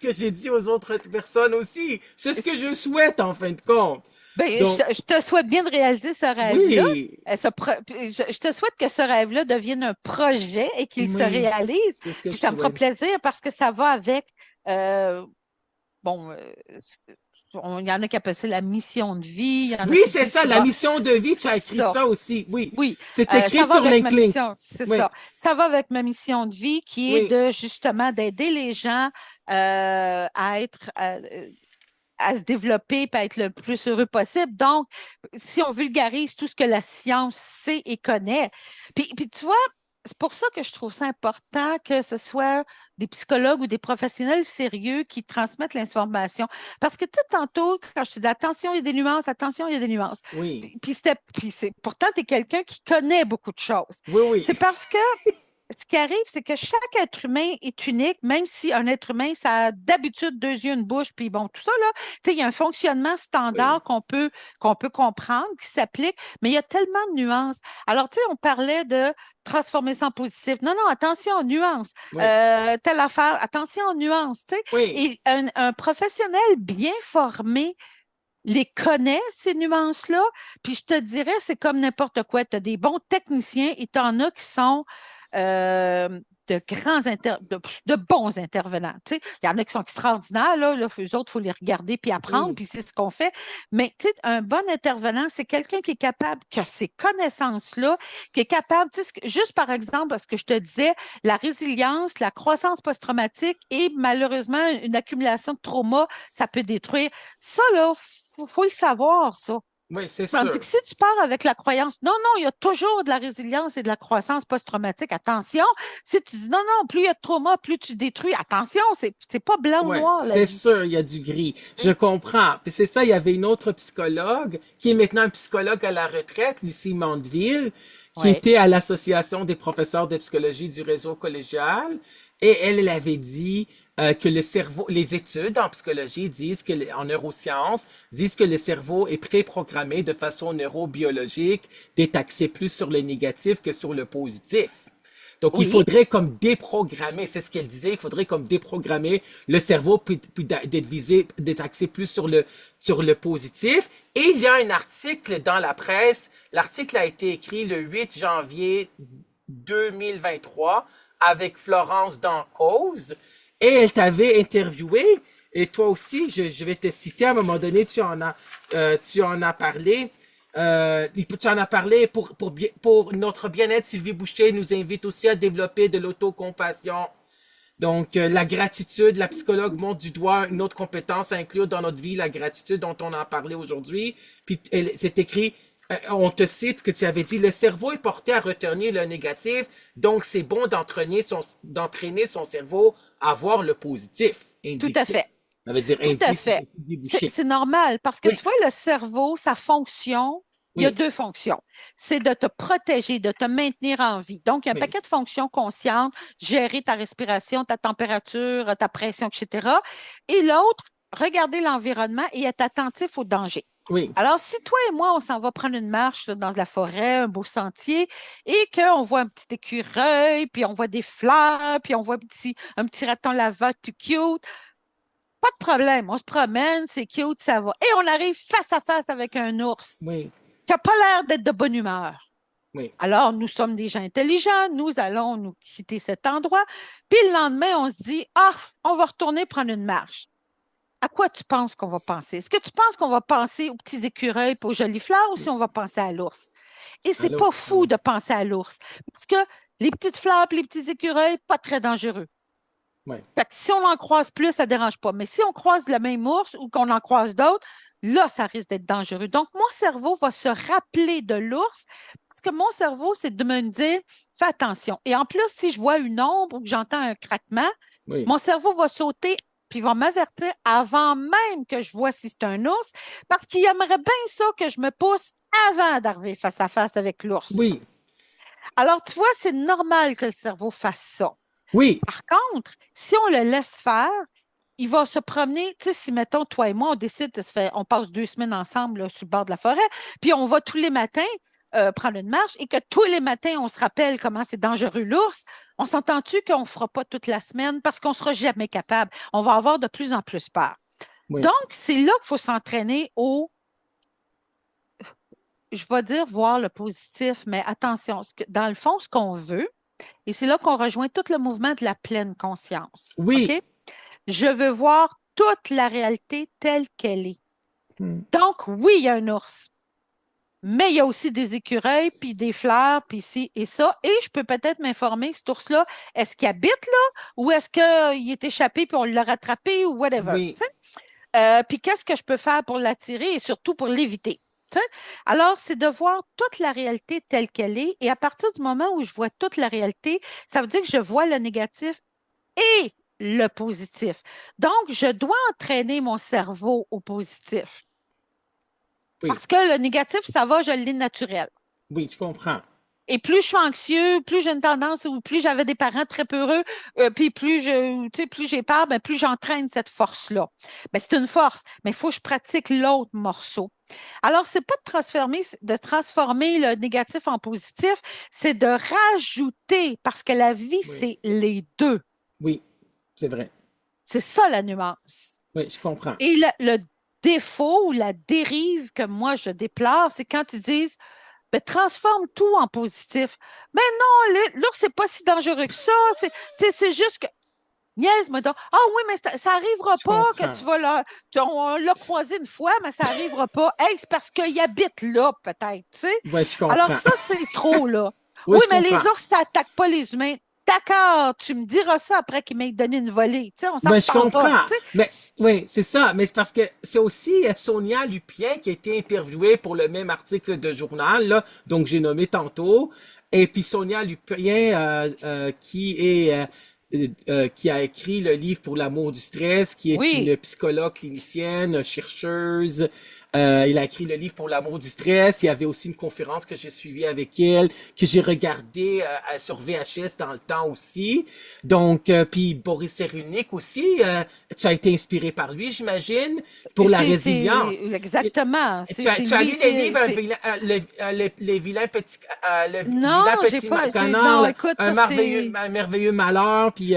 que j'ai dit aux autres personnes aussi. C'est ce que je souhaite en fin de compte. Ben, Donc, je te souhaite bien de réaliser ce rêve-là. oui, Je te souhaite que ce rêve-là devienne un projet et qu'il se oui, réalise. c'est ce que Puis je ça me fera souhaite. plaisir parce que ça va avec, euh, bon, il y en a qui appellent ça la mission de vie, il y en a Oui, qui c'est disent ça, qu'il la va. mission de vie, tu C'est as écrit ça. ça aussi. Oui, Oui, c'est écrit ça va sur avec ma LinkedIn. mission, c'est Oui, ça. Ça va avec ma mission de vie qui est oui, de justement d'aider les gens à être, à se développer et à être le plus heureux possible. Donc, si on vulgarise tout ce que la science sait et connaît, puis tu vois, c'est pour ça que je trouve ça important que ce soit des psychologues ou des professionnels sérieux qui transmettent l'information. Parce que tu sais, tantôt, quand je te dis attention, il y a des nuances, attention, il y a des nuances. oui, Pourtant, tu es quelqu'un qui connaît beaucoup de choses. oui, C'est oui, parce que ce qui arrive, c'est que chaque être humain est unique, même si un être humain, ça a d'habitude deux yeux, une bouche, puis bon, tout ça, là, tu sais, il y a un fonctionnement oui, standard qu'on peut comprendre, qui s'applique, mais il y a tellement de nuances. Alors, tu sais, on parlait de transformer ça en positif. Non, non, attention, nuances. oui, Telle affaire, attention, nuances, tu sais. oui, Et un professionnel bien formé les connaît, ces nuances-là. Puis je te dirais, c'est comme n'importe quoi. Tu as des bons techniciens et tu en as qui sont euh, de bons intervenants. Tu sais, il y en a qui sont extraordinaires, là, eux autres, il faut les regarder puis apprendre, oui, puis c'est ce qu'on fait. Mais tu sais, un bon intervenant, c'est quelqu'un qui est capable, qui a ces connaissances-là, qui est capable, tu sais, juste par exemple, ce que je te disais, la résilience, la croissance post-traumatique et malheureusement une accumulation de trauma, ça peut détruire. Ça, là, faut le savoir, ça. oui, c'est Tandis sûr. que si tu pars avec la croyance, non, non, il y a toujours de la résilience et de la croissance post-traumatique, attention. Si tu dis non, non, plus il y a de trauma, plus tu détruis, attention, c'est pas blanc ou Ouais, noir, la c'est vie. sûr, il y a du gris. Tu Je sais? comprends. Puis c'est ça, il y avait une autre psychologue, qui est maintenant un psychologue à la retraite, Lucie Mandeville, qui Ouais. était à l'Association des professeurs de psychologie du réseau collégial. Et elle avait dit que le cerveau, les études en psychologie disent que, en neurosciences, disent que le cerveau est préprogrammé de façon neurobiologique d'être axé plus sur le négatif que sur le positif. Donc, il Oui, faudrait comme déprogrammer, c'est ce qu'elle disait, il faudrait comme déprogrammer le cerveau puis d'être visé, d'être axé plus sur le positif. Et il y a un article dans la presse, l'article a été écrit le 8 janvier 2023 avec Florence Dancause et elle t'avait interviewé et toi aussi, je vais te citer à un moment donné, tu en as parlé. Tu en as parlé pour notre bien-être. Sylvie Boucher nous invite aussi à développer de l'autocompassion. Donc, la gratitude, la psychologue montre du doigt une autre compétence à inclure dans notre vie, la gratitude dont on a parlé aujourd'hui. Puis, c'est écrit, on te cite que tu avais dit, le cerveau est porté à retenir le négatif, donc c'est bon d'entraîner son cerveau à voir le positif, tout à indique. fait. Ça veut dire Tout à indique fait. Sylvie Boucher. C'est normal parce que Oui, tu vois, le cerveau, sa fonction, il y a oui, deux fonctions. C'est de te protéger, de te maintenir en vie. Donc, il y a un oui, paquet de fonctions conscientes, gérer ta respiration, ta température, ta pression, etc. Et l'autre, regarder l'environnement et être attentif aux dangers. oui, Alors, si toi et moi, on s'en va prendre une marche là, dans la forêt, un beau sentier, et qu'on voit un petit écureuil, puis on voit des fleurs, puis on voit un petit raton laveur tout cute, pas de problème, on se promène, c'est cute, ça va. Et on arrive face à face avec un ours oui, qui n'a pas l'air d'être de bonne humeur. oui. Alors, nous sommes des gens intelligents, nous allons nous quitter cet endroit. Puis le lendemain, on se dit, ah, on va retourner prendre une marche. À quoi tu penses qu'on va penser? Est-ce que tu penses qu'on va penser aux petits écureuils et aux jolies fleurs ou si on va penser à l'ours? Et c'est Allô? pas fou Oui, de penser à l'ours parce que les petites fleurs et les petits écureuils, pas très dangereux. oui, Fait que si on en croise plus, ça ne dérange pas. Mais si on croise le même ours ou qu'on en croise d'autres, là, ça risque d'être dangereux. Donc, mon cerveau va se rappeler de l'ours parce que mon cerveau, c'est de me dire, fais attention. Et en plus, si je vois une ombre ou que j'entends un craquement, oui, mon cerveau va sauter puis va m'avertir avant même que je vois si c'est un ours parce qu'il aimerait bien ça que je me pousse avant d'arriver face à face avec l'ours. oui, Alors, tu vois, c'est normal que le cerveau fasse ça. oui, Par contre, si on le laisse faire, il va se promener, tu sais, si mettons, toi et moi, on décide de se faire, on passe 2 semaines ensemble là, sur le bord de la forêt, puis on va tous les matins, prendre une marche et que tous les matins, on se rappelle comment c'est dangereux l'ours, on s'entend-tu qu'on ne fera pas toute la semaine parce qu'on ne sera jamais capable. On va avoir de plus en plus peur. Oui. Donc, c'est là qu'il faut s'entraîner je vais dire voir le positif, mais attention, dans le fond, ce qu'on veut, et c'est là qu'on rejoint tout le mouvement de la pleine conscience. Oui. OK? Je veux voir toute la réalité telle qu'elle est. Hmm. Donc, oui, il y a un ours, mais il y a aussi des écureuils, puis des fleurs, puis ci et ça. Et je peux peut-être m'informer, cet ours-là, est-ce qu'il habite là ou est-ce qu'il est échappé puis on l'a rattrapé ou whatever. Oui. Puis qu'est-ce que je peux faire pour l'attirer et surtout pour l'éviter? T'sais? Alors, c'est de voir toute la réalité telle qu'elle est. Et à partir du moment où je vois toute la réalité, ça veut dire que je vois le négatif et le positif. Donc, je dois entraîner mon cerveau au positif. Oui. Parce que le négatif, ça va, je l'ai naturel. Oui, je comprends. Et plus je suis anxieux, plus j'ai une tendance, ou plus j'avais des parents très peureux, puis plus j'ai peur, ben, plus j'entraîne cette force-là. Ben, c'est une force, mais il faut que je pratique l'autre morceau. Alors, c'est pas de transformer le négatif en positif, c'est de rajouter, parce que la vie, Oui. c'est les deux. Oui, c'est vrai. C'est ça la nuance. Oui, je comprends. Et le défaut ou la dérive que moi je déplore, c'est quand ils disent ben, transforme tout en positif. Mais non, l'ours, c'est pas si dangereux que ça. C'est juste que. Niaise-moi donc. Ah oui, mais ça n'arrivera Je pas que comprends. tu vas là. On l'a croisé une fois, mais ça n'arrivera pas. Hey, c'est parce qu'il habite là, peut-être. Tu sais? Oui, je Alors, comprends. ça, c'est trop, là. Oui, Oui, je mais les comprends. ours, ça n'attaque pas les humains. D'accord, tu me diras ça après qu'il m'ait donné une volée. Tu sais, on s'en Ben, je reparlera. comprends. Tu sais? Mais oui, c'est ça. Mais c'est parce que c'est aussi Sonia Lupien qui a été interviewée pour le même article de journal, là, donc j'ai nommé tantôt. Et puis Sonia Lupien, qui a écrit le livre Pour l'amour du stress, qui est Oui. une psychologue clinicienne, chercheuse. Il a écrit le livre Pour l'amour du stress. Il y avait aussi une conférence que j'ai suivie avec elle, que j'ai regardée sur VHS dans le temps aussi. Donc, puis Boris Cyrulnik aussi, tu as été inspiré par lui, j'imagine, pour la résilience. Exactement. Tu as Lui, lu les livres les vilains petits, le Non, vilain j'ai petit pas. canard, Non, écoute, ça, c'est. un merveilleux malheur, puis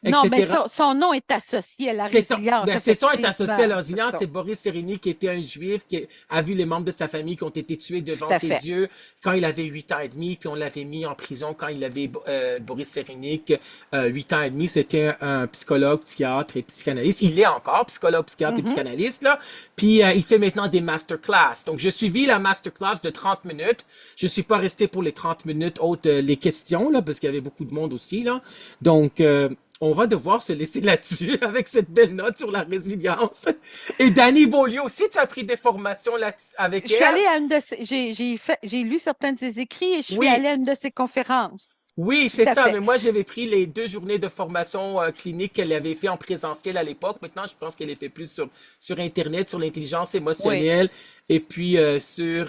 Non, mais etc. son nom est associé à la résilience, Ben, c'est ça est associé à effectivement. C'est l'ordinaire. ça. C'est Boris Cyrulnik qui était un juif qui a vu les membres de sa famille qui ont été tués Tout devant à ses fait. yeux quand il avait 8 ans et demi, puis on l'avait mis en prison quand il avait Boris Cyrulnik 8 ans et demi. C'était un psychologue, psychiatre et psychanalyste. Il est encore psychologue, psychiatre et Mhm. psychanalyste là. Puis il fait maintenant des masterclass. Donc j'ai suivi la masterclass de 30 minutes. Je suis pas resté pour les 30 minutes autres les questions là parce qu'il y avait beaucoup de monde aussi là. Donc on va devoir se laisser là-dessus avec cette belle note sur la résilience. Et Dani Beaulieu aussi, tu as pris des formations là avec Je suis elle? allée à une de ses, j'ai lu certains de ses écrits et je suis Oui, allée à une de ses conférences. oui, Tout c'est à ça. fait. Mais moi, j'avais pris les 2 journées de formation clinique qu'elle avait fait en présentiel à l'époque. Maintenant, je pense qu'elle les fait plus sur Internet, sur l'intelligence Oui, émotionnelle et puis sur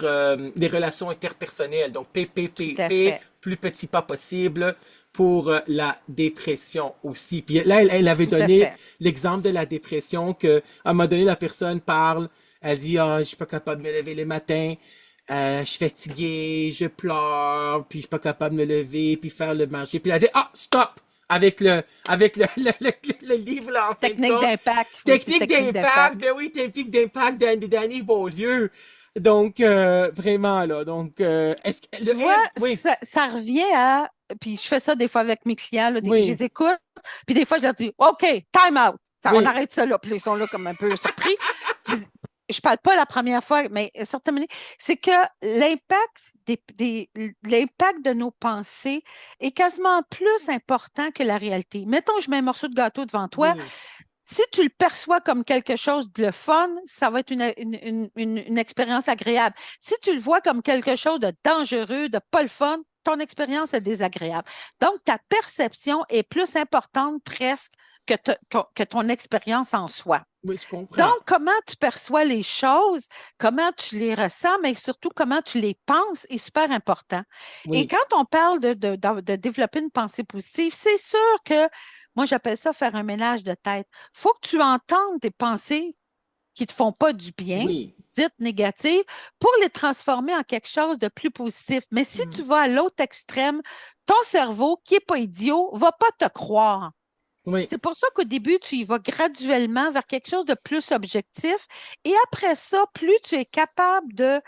les relations interpersonnelles. Donc, tout à PPPP, fait. plus petit pas possible pour la dépression aussi. Puis là, elle avait Tout à donné fait. l'exemple de la dépression que, à un moment donné, la personne parle, elle dit, ah, je suis pas capable de me lever les matins. Je suis fatigué, je pleure, puis je suis pas capable de me lever, puis faire le manger. Puis elle a dit, ah, stop! Avec le livre, là, en fin de Technique compte. d'impact. Oui, c'est Technique technique d'impact, d'impact. ben oui, technique d'impact Danny Beaulieu. Donc, vraiment, là. Donc, est-ce que, Tu vois, oui, ça revient à. Puis je fais ça des fois avec mes clients. Là, je oui, les écoute. Puis des fois, je leur dis OK, time out. Ça, on oui, arrête ça là. Puis ils sont là comme un peu surpris. Je parle pas la première fois, mais certainement, c'est que l'impact l'impact de nos pensées est quasiment plus important que la réalité. Mettons, je mets un morceau de gâteau devant toi. oui, Si tu le perçois comme quelque chose de le fun, ça va être une expérience agréable. Si tu le vois comme quelque chose de dangereux, de pas le fun, ton expérience est désagréable. Donc, ta perception est plus importante presque que ton expérience en soi. oui, je Donc, comprends. comment tu perçois les choses, comment tu les ressens, mais surtout comment tu les penses est super important. Et Oui, quand on parle de développer une pensée positive, c'est sûr que moi, j'appelle ça faire un ménage de tête. Il faut que tu entendes tes pensées qui ne te font pas du bien, Oui. dites négatives, pour les transformer en quelque chose de plus positif. Mais si tu vas à l'autre extrême, ton cerveau, qui n'est pas idiot, ne va pas te croire. Oui. C'est pour ça qu'au début, tu y vas graduellement vers quelque chose de plus objectif. Et après ça, plus tu es capable de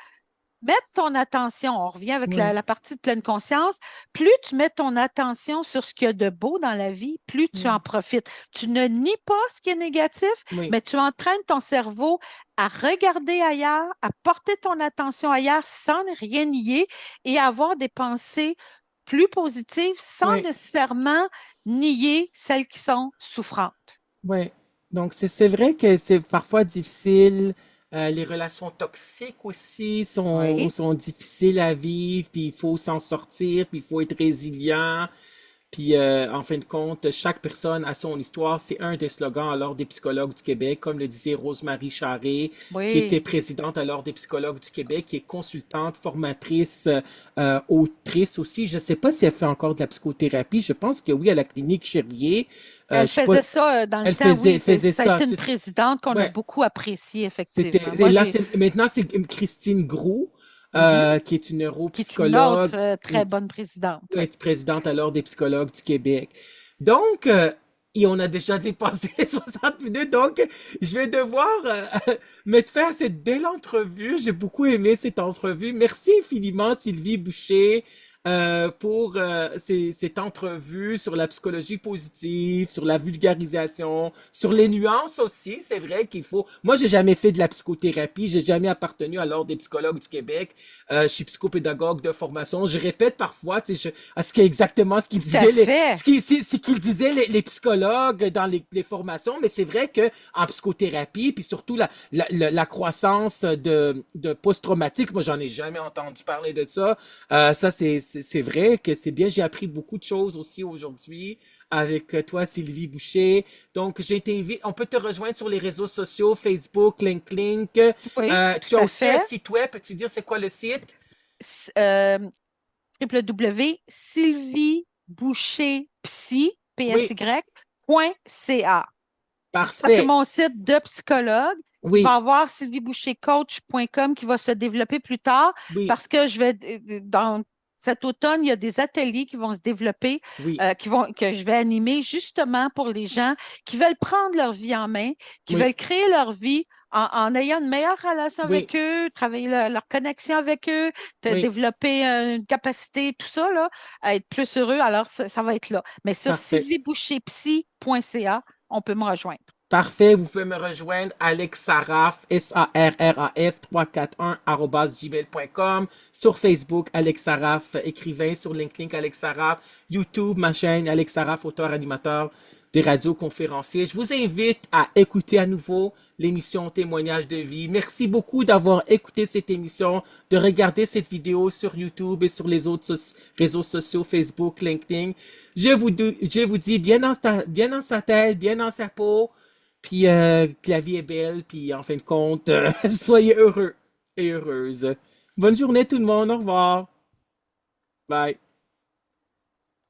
mettre ton attention, on revient avec Oui. la partie de pleine conscience, plus tu mets ton attention sur ce qu'il y a de beau dans la vie, plus tu en Oui. profites. Tu ne nies pas ce qui est négatif, Oui. mais tu entraînes ton cerveau à regarder ailleurs, à porter ton attention ailleurs sans rien nier et à avoir des pensées plus positives sans Oui. nécessairement nier celles qui sont souffrantes. Oui. Donc, c'est vrai que c'est parfois difficile. Les relations toxiques aussi Oui. sont difficiles à vivre, puis il faut s'en sortir, puis il faut être résilient. Puis, en fin de compte, chaque personne a son histoire. C'est un des slogans à l'Ordre des psychologues du Québec, comme le disait Rosemary Charest, qui était Oui. présidente à l'Ordre des psychologues du Québec, qui est consultante, formatrice, autrice aussi. Je ne sais pas si elle fait encore de la psychothérapie. Je pense que oui, à la clinique Cherrier. Elle Je sais pas, faisait ça dans le elle temps, oui. faisait Ça a ça. été une présidente qu'on a Ouais, beaucoup appréciée, c'était, effectivement. et Moi, là, j'ai maintenant, c'est Christine Groux, Mhm. qui est une Qui est une autre neuropsychologue, très bonne présidente, oui. être présidente à l'Ordre des psychologues du Québec. Donc, et on a déjà dépassé les 60 minutes, donc je vais devoir mettre fin à cette belle entrevue. J'ai beaucoup aimé cette entrevue. Merci infiniment, Sylvie Boucher, pour cette entrevue sur la psychologie positive, sur la vulgarisation, sur les nuances aussi. C'est vrai qu'il faut. Moi, j'ai jamais fait de la psychothérapie, j'ai jamais appartenu à l'Ordre des psychologues du Québec. Je suis psychopédagogue de formation. Je répète parfois, tu sais, à ce exactement ce qu'ils Tout à disaient fait. ce qu'ils disaient les psychologues dans les formations, mais c'est vrai que en psychothérapie, puis surtout la croissance de post-traumatique, moi j'en ai jamais entendu parler de ça. Ça c'est vrai que c'est bien. J'ai appris beaucoup de choses aussi aujourd'hui avec toi, Sylvie Boucher. Donc j'ai été invité. On peut te rejoindre sur les réseaux sociaux, Facebook, LinkedIn. Oui, Tu as tout à aussi un fait. site web. Peux-tu dire c'est quoi le site? S- euh, www.sylvieboucherpsy, Oui, psy.ca. Ça, c'est parfait. mon site de psychologue. Il va y Oui, avoir sylviebouchercoach.com qui va se développer plus tard oui, parce que dans cet automne, il y a des ateliers qui vont se développer, oui, que je vais animer justement pour les gens qui veulent prendre leur vie en main, qui oui, veulent créer leur vie en ayant une meilleure relation oui, avec eux, travailler leur connexion avec eux, oui. développer une capacité, tout ça, là, à être plus heureux. Alors, ça va être là. Mais sur Parfait. sylvieboucherpsy.ca, on peut me rejoindre. Parfait. Vous pouvez me rejoindre Alex Saraf, SARRAF 341 @gmail.com. Sur Facebook, Alex Saraf, écrivain. Sur LinkedIn, Alex Saraf. YouTube, ma chaîne, Alex Saraf, auteur, animateur des radios conférenciers. Je vous invite à écouter à nouveau l'émission Témoignage de vie. Merci beaucoup d'avoir écouté cette émission, de regarder cette vidéo sur YouTube et sur les autres réseaux sociaux, Facebook, LinkedIn. Je vous dis bien dans sa tête, bien dans sa peau, puis que la vie est belle, puis en fin de compte, soyez heureux et heureuses. Bonne journée tout le monde, au revoir. Bye.